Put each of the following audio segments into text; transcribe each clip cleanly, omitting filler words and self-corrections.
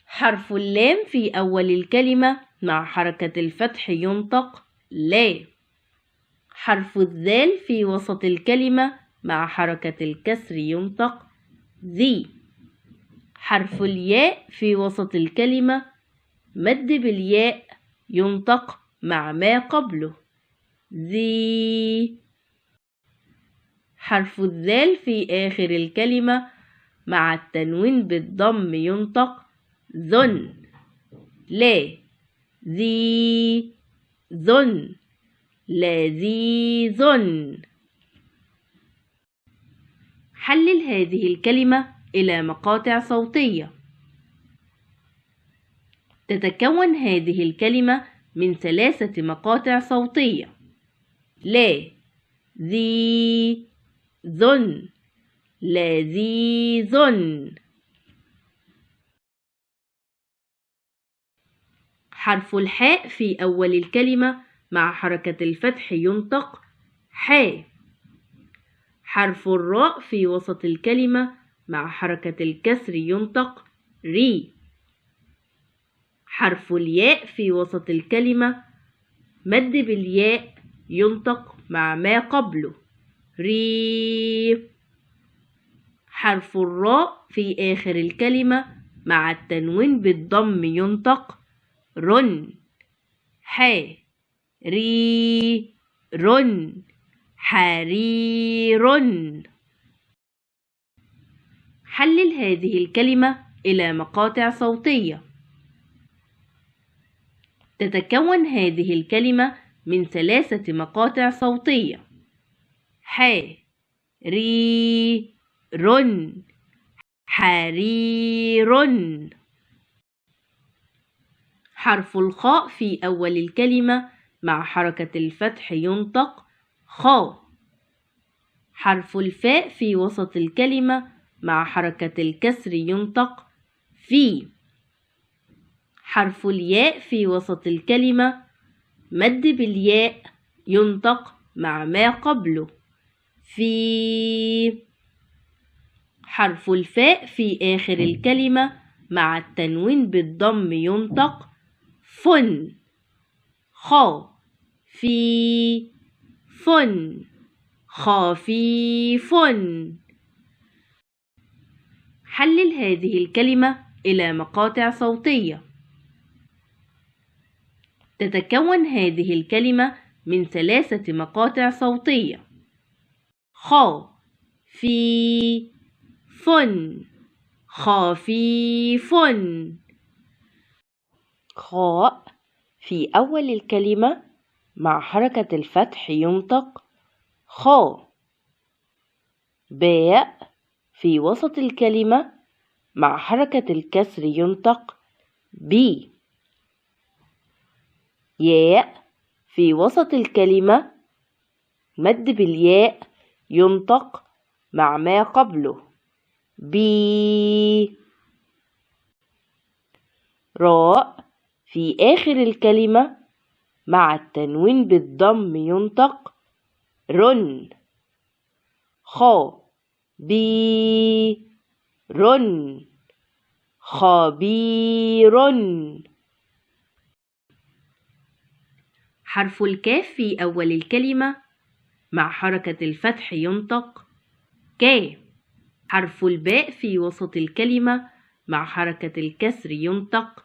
حرف اللام في أول الكلمة مع حركة الفتح ينطق لا. حرف الذال في وسط الكلمة مع حركة الكسر ينطق ذي. حرف الياء في وسط الكلمة مد بالياء ينطق مع ما قبله ذي. حرف الذال في آخر الكلمة مع التنوين بالضم ينطق ذن لا ذي ذن لا ذي ذن. حلل هذه الكلمة إلى مقاطع صوتية. تتكون هذه الكلمة من 3 مقاطع صوتية لا ذي ذن لا ذي ذن. حرف الحاء في أول الكلمة مع حركة الفتح ينطق حاء. حرف الراء في وسط الكلمة مع حركة الكسر ينطق ري. حرف الياء في وسط الكلمة مد بالياء ينطق مع ما قبله ري. حرف الراء في آخر الكلمة مع التنوين بالضم ينطق رن حا ري رن حرير. حلل هذه الكلمة إلى مقاطع صوتية. تتكون هذه الكلمة من 3 مقاطع صوتية حا ري رن حرير. حرف الخاء في أول الكلمة مع حركة الفتح ينطق خا. حرف الفاء في وسط الكلمة مع حركة الكسر ينطق في. حرف الياء في وسط الكلمة مد بالياء ينطق مع ما قبله في. حرف الفاء في آخر الكلمة مع التنوين بالضم ينطق فن خا في فن خفيف. حلل هذه الكلمة إلى مقاطع صوتية. تتكون هذه الكلمة من 3 مقاطع صوتية خا في فن خفيف. خاء في أول الكلمة مع حركة الفتح ينطق خا. باء في وسط الكلمة مع حركة الكسر ينطق بي. ياء في وسط الكلمة مد بالياء ينطق مع ما قبله بي. راء في آخر الكلمة مع التنوين بالضم ينطق رن خا بي رن خبير. حرف الكاف في أول الكلمة مع حركة الفتح ينطق كا. حرف الباء في وسط الكلمة مع حركة الكسر ينطق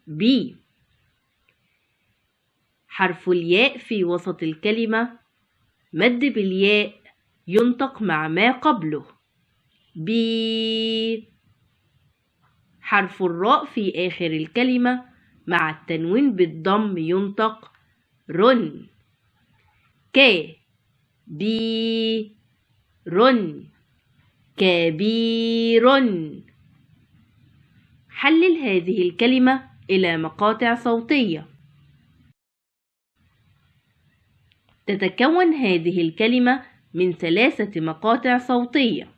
بي. حرف الياء في وسط الكلمة مد بالياء ينطق مع ما قبله بي. حرف الراء في آخر الكلمة مع التنوين بالضم ينطق رن كا بي رن كبير. حلل هذه الكلمة إلى مقاطع صوتية. تتكون هذه الكلمة من 3 مقاطع صوتية.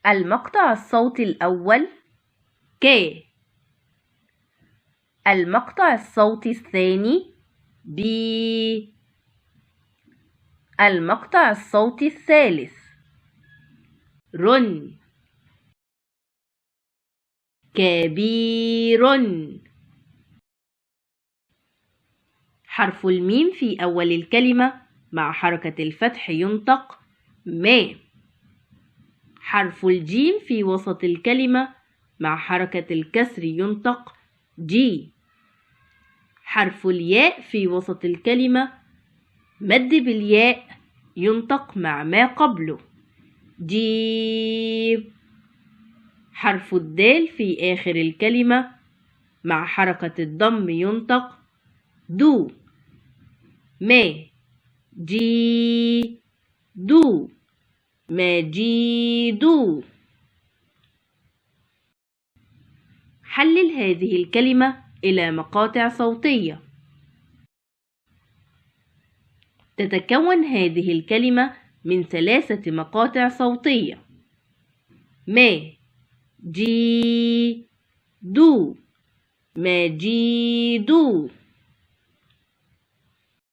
المقطع الصوتي الأول ك. المقطع الصوتي الثاني بي. المقطع الصوتي الثالث. رن. كبير. حرف الميم في أول الكلمة مع حركة الفتح ينطق ما. حرف الجيم في وسط الكلمة مع حركة الكسر ينطق جي. حرف الياء في وسط الكلمة مد بالياء ينطق مع ما قبله جيب. حرف الدال في آخر الكلمة مع حركة الضم ينطق دو. ما جي دو مجيد. حلل هذه الكلمة إلى مقاطع صوتية. تتكون هذه الكلمة من 3 مقاطع صوتية: ما جي دو مجيد.